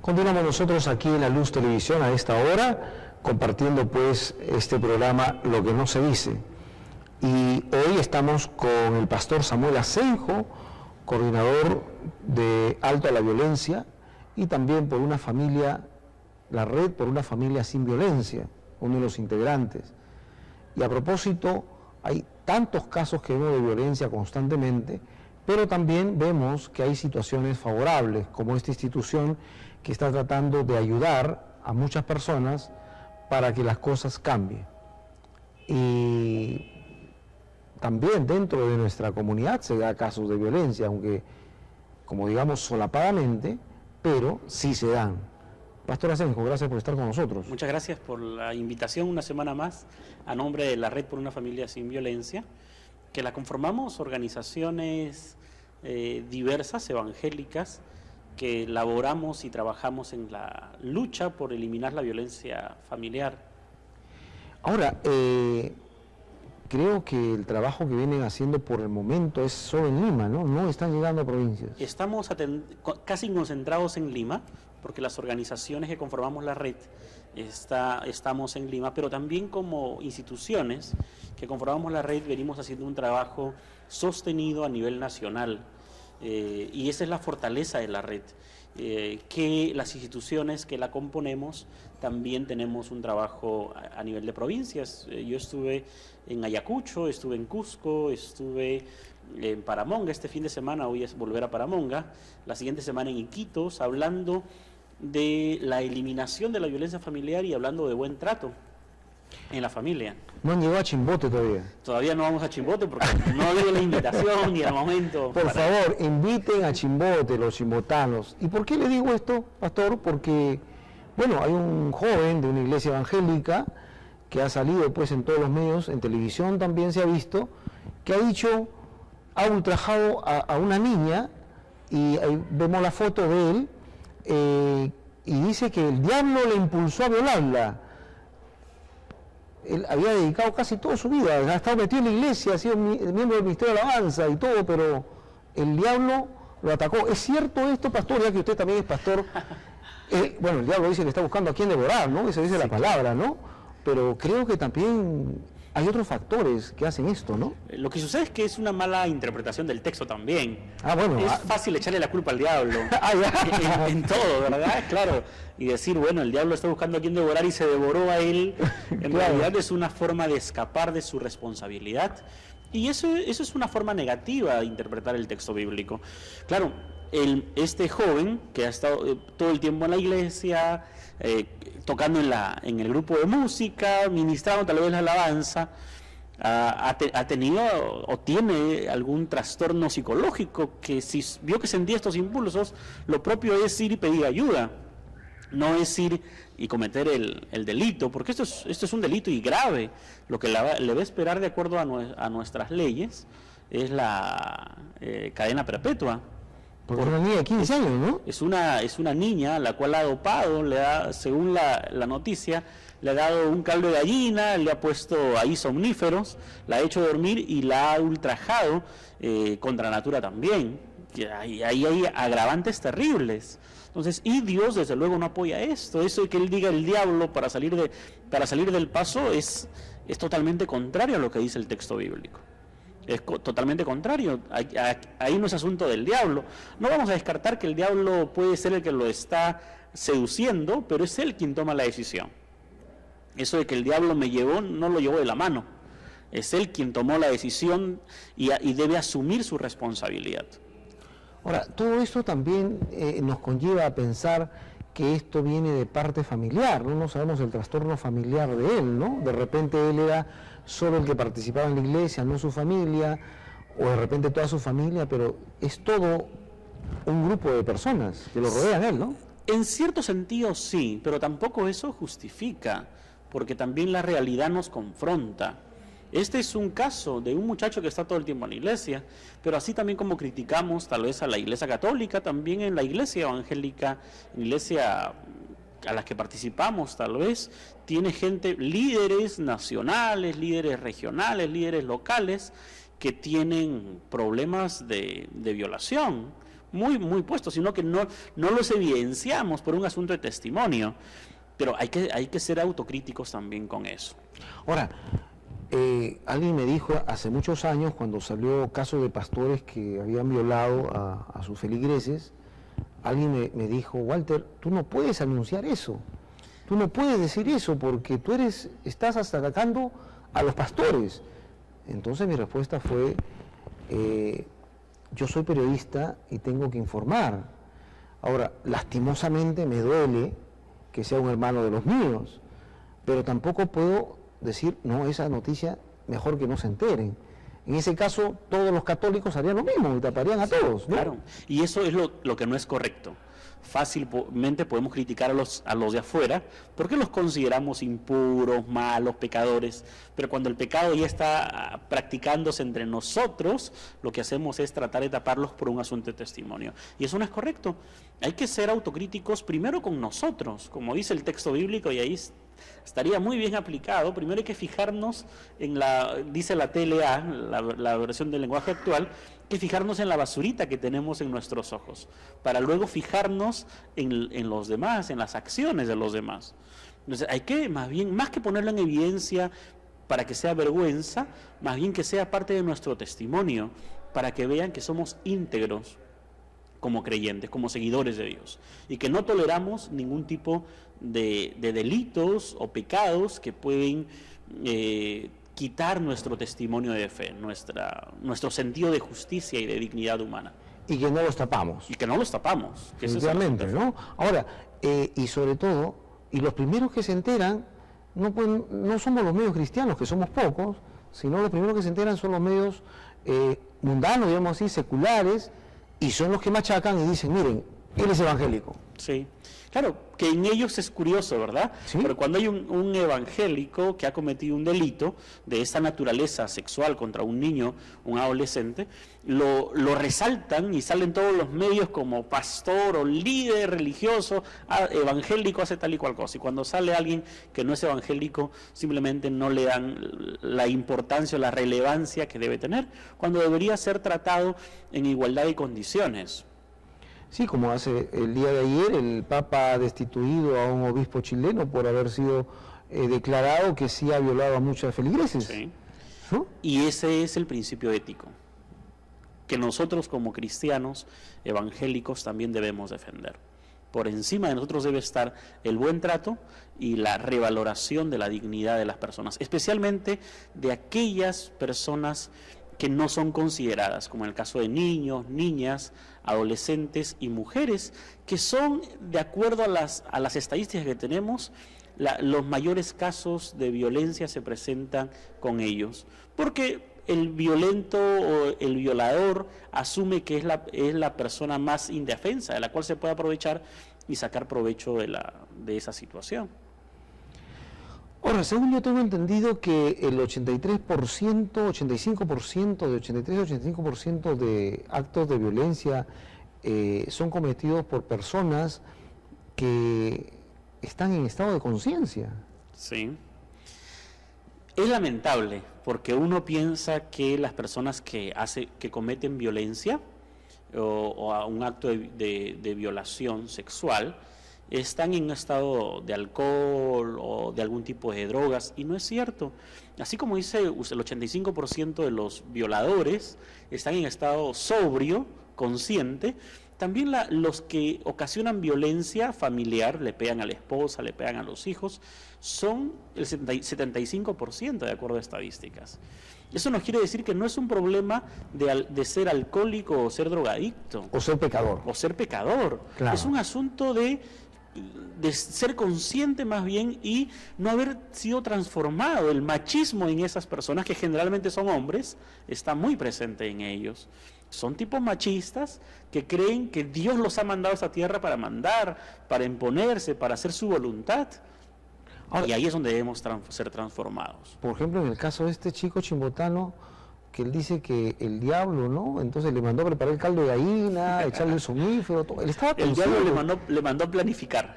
Continuamos nosotros aquí en La Luz Televisión a esta hora, compartiendo pues este programa Lo que no se dice. Y hoy estamos con el pastor Samuel Asenjo, coordinador de Alto a la Violencia, y también por una familia, la red por una familia sin violencia, uno de los integrantes. Y a propósito, hay tantos casos que vemos de violencia constantemente, pero también vemos que hay situaciones favorables, como esta institución que está tratando de ayudar a muchas personas para que las cosas cambien. Y también dentro de nuestra comunidad se da casos de violencia, aunque, como digamos, solapadamente, pero sí se dan. Pastor Asenjo, gracias por estar con nosotros. Muchas gracias por la invitación una semana más a nombre de la Red por una Familia Sin Violencia, que la conformamos organizaciones diversas, evangélicas, que laboramos y trabajamos en la lucha por eliminar la violencia familiar. Ahora, creo que el trabajo que vienen haciendo por el momento es solo en Lima, ¿no? No están llegando a provincias. Estamos casi concentrados en Lima, porque las organizaciones que conformamos la red estamos en Lima, pero también como instituciones que conformamos la red venimos haciendo un trabajo sostenido a nivel nacional. Y esa es la fortaleza de la red, que las instituciones que la componemos también tenemos un trabajo a nivel de provincias. Yo estuve en Ayacucho, estuve en Cusco, estuve en Paramonga este fin de semana, voy a volver a Paramonga, la siguiente semana en Iquitos, hablando de la eliminación de la violencia familiar y hablando de buen trato en la familia. No han llegado a Chimbote todavía. Todavía no vamos a Chimbote porque no leo la invitación ni el momento. Por favor, inviten a Chimbote, los chimbotanos. ¿Y por qué le digo esto, pastor? Porque, bueno, hay un joven de una iglesia evangélica que ha salido pues en todos los medios, en televisión también se ha visto, que ha dicho, ha ultrajado a una niña, y ahí vemos la foto de él, y dice que el diablo le impulsó a violarla. Él había dedicado casi toda su vida, ha estado metido en la iglesia, ha sido miembro del Ministerio de Alabanza y todo, pero el diablo lo atacó. ¿Es cierto esto, pastor? Ya que usted también es pastor. Bueno, el diablo dice que está buscando a quién devorar, ¿no? Eso dice la palabra, ¿no? Pero creo que también hay otros factores que hacen esto, ¿no? Lo que sucede es que es una mala interpretación del texto también. Bueno, es fácil echarle la culpa al diablo en todo, ¿verdad? Claro. Y decir, bueno, el diablo está buscando a quien devorar y se devoró a él. En realidad es una forma de escapar de su responsabilidad. Y eso es una forma negativa de interpretar el texto bíblico. Claro, este joven que ha estado todo el tiempo en la iglesia, tocando en el grupo de música, ministrando tal vez la alabanza, ha tenido o tiene algún trastorno psicológico que si vio que sentía estos impulsos, lo propio es ir y pedir ayuda. No es ir y cometer el delito, porque esto es un delito y grave. Lo que le va a esperar de acuerdo a nuestras leyes es la cadena perpetua. Porque una niña de 15 años, ¿no? Es una niña a la cual ha dopado, según la noticia, le ha dado un caldo de gallina, le ha puesto ahí somníferos, la ha hecho dormir y la ha ultrajado contra natura también. Ahí hay agravantes terribles. Entonces, y Dios desde luego no apoya esto. Eso de que él diga el diablo para salir del paso es totalmente contrario a lo que dice el texto bíblico. Es totalmente contrario. Ahí no es asunto del diablo. No vamos a descartar que el diablo puede ser el que lo está seduciendo, pero es él quien toma la decisión. Eso de que el diablo me llevó, no lo llevó de la mano. Es él quien tomó la decisión y debe asumir su responsabilidad. Ahora, todo esto también nos conlleva a pensar que esto viene de parte familiar, ¿no? No sabemos el trastorno familiar de él, ¿no? De repente él era solo el que participaba en la iglesia, no su familia, o de repente toda su familia, pero es todo un grupo de personas que lo rodean a él, ¿no? En cierto sentido sí, pero tampoco eso justifica, porque también la realidad nos confronta. Este es un caso de un muchacho que está todo el tiempo en la iglesia, pero así también como criticamos tal vez a la iglesia católica, también en la iglesia evangélica, en la iglesia a las que participamos tal vez, tiene gente, líderes nacionales, líderes regionales, líderes locales, que tienen problemas de violación, muy puestos, sino que no los evidenciamos por un asunto de testimonio. Pero hay que ser autocríticos también con eso. Ahora, alguien me dijo hace muchos años, cuando salió caso de pastores que habían violado a sus feligreses, alguien me dijo: Walter, tú no puedes anunciar eso, tú no puedes decir eso porque tú estás hasta atacando a los pastores. Entonces mi respuesta fue: yo soy periodista y tengo que informar. Ahora, lastimosamente me duele que sea un hermano de los míos, pero tampoco puedo decir, no, esa noticia mejor que no se enteren. En ese caso, todos los católicos harían lo mismo y taparían a todos, ¿no? Claro, y eso es lo que no es correcto. Fácilmente podemos criticar a los de afuera porque los consideramos impuros, malos, pecadores, pero cuando el pecado ya está practicándose entre nosotros, lo que hacemos es tratar de taparlos por un asunto de testimonio, y eso no es correcto. Hay que ser autocríticos primero con nosotros, como dice el texto bíblico, y ahí estaría muy bien aplicado. Primero hay que fijarnos dice la TLA, la versión del lenguaje actual, que fijarnos en la basurita que tenemos en nuestros ojos, para luego fijarnos en los demás, en las acciones de los demás. Entonces hay que, más que ponerlo en evidencia para que sea vergüenza, más bien que sea parte de nuestro testimonio, para que vean que somos íntegros como creyentes, como seguidores de Dios, y que no toleramos ningún tipo de delitos o pecados que pueden quitar nuestro testimonio de fe, nuestro sentido de justicia y de dignidad humana. Y que no los tapamos. Y que no los tapamos. Efectivamente, ¿no? Ahora, y sobre todo, y los primeros que se enteran, no somos los medios cristianos, que somos pocos, sino los primeros que se enteran son los medios mundanos, digamos así, seculares, y son los que machacan y dicen, miren, él es evangélico. Sí, claro, que en ellos es curioso, ¿verdad? ¿Sí? Pero cuando hay un evangélico que ha cometido un delito de esta naturaleza sexual contra un niño, un adolescente, lo resaltan y salen todos los medios como pastor o líder religioso, evangélico, hace tal y cual cosa. Y cuando sale alguien que no es evangélico, simplemente no le dan la importancia o la relevancia que debe tener, cuando debería ser tratado en igualdad de condiciones. Sí, como hace el día de ayer el Papa ha destituido a un obispo chileno por haber sido declarado que sí ha violado a muchas feligreses. Sí. ¿No? Y ese es el principio ético, que nosotros como cristianos evangélicos también debemos defender. Por encima de nosotros debe estar el buen trato y la revaloración de la dignidad de las personas, especialmente de aquellas personas que no son consideradas, como en el caso de niños, niñas, adolescentes y mujeres, que son, de acuerdo a las estadísticas que tenemos, los mayores casos de violencia se presentan con ellos, porque el violento o el violador asume que es la persona más indefensa, de la cual se puede aprovechar y sacar provecho de esa situación. Ahora, según yo tengo entendido que el 83%, 85%, de 83 a 85% de actos de violencia son cometidos por personas que están en estado de conciencia. Sí. Es lamentable, porque uno piensa que las personas que cometen violencia o a un acto de violación sexual están en un estado de alcohol o de algún tipo de drogas, y no es cierto. Así como dice, el 85% de los violadores están en estado sobrio, consciente, también los que ocasionan violencia familiar, le pegan a la esposa, le pegan a los hijos, son el 75% de acuerdo a estadísticas. Eso nos quiere decir que no es un problema de ser alcohólico o ser drogadicto. O ser pecador. O ser pecador. Claro. Es un asunto de ser consciente más bien y no haber sido transformado. El machismo en esas personas, que generalmente son hombres, está muy presente en ellos. Son tipos machistas que creen que Dios los ha mandado a esta tierra para mandar, para imponerse, para hacer su voluntad. Ahora, y ahí es donde debemos ser transformados. Por ejemplo, en el caso de este chico chimbotano, que él dice que el diablo, ¿no? Entonces le mandó a preparar el caldo de gallina, echarle el somnífero, todo. Él estaba El diablo le mandó a planificar.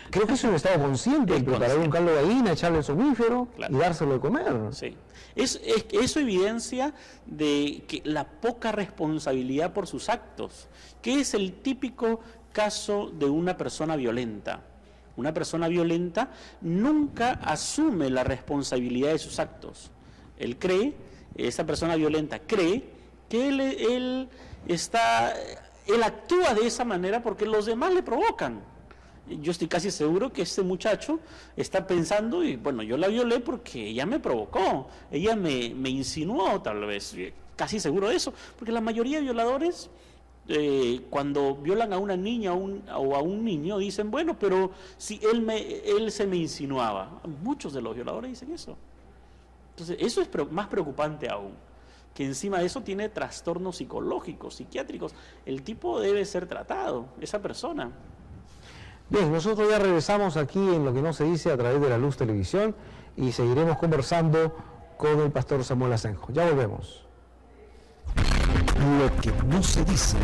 Creo que eso no estaba consciente, de preparar un caldo de gallina, echarle el somnífero y dárselo de comer. Sí. Eso evidencia de que la poca responsabilidad por sus actos, que es el típico caso de una persona violenta. Una persona violenta nunca asume la responsabilidad de sus actos. Esa persona violenta cree que él actúa de esa manera porque los demás le provocan. Yo estoy casi seguro que este muchacho está pensando, y bueno, yo la violé porque ella me provocó, ella me insinuó tal vez, casi seguro de eso, porque la mayoría de violadores, cuando violan a una niña o a un niño, dicen, bueno, pero si él se me insinuaba. Muchos de los violadores dicen eso. Entonces, eso es más preocupante aún, que encima de eso tiene trastornos psicológicos, psiquiátricos. El tipo debe ser tratado, esa persona. Bien, nosotros ya regresamos aquí en Lo que no se dice a través de La Luz Televisión y seguiremos conversando con el pastor Samuel Asenjo. Ya volvemos. Lo que no se dice.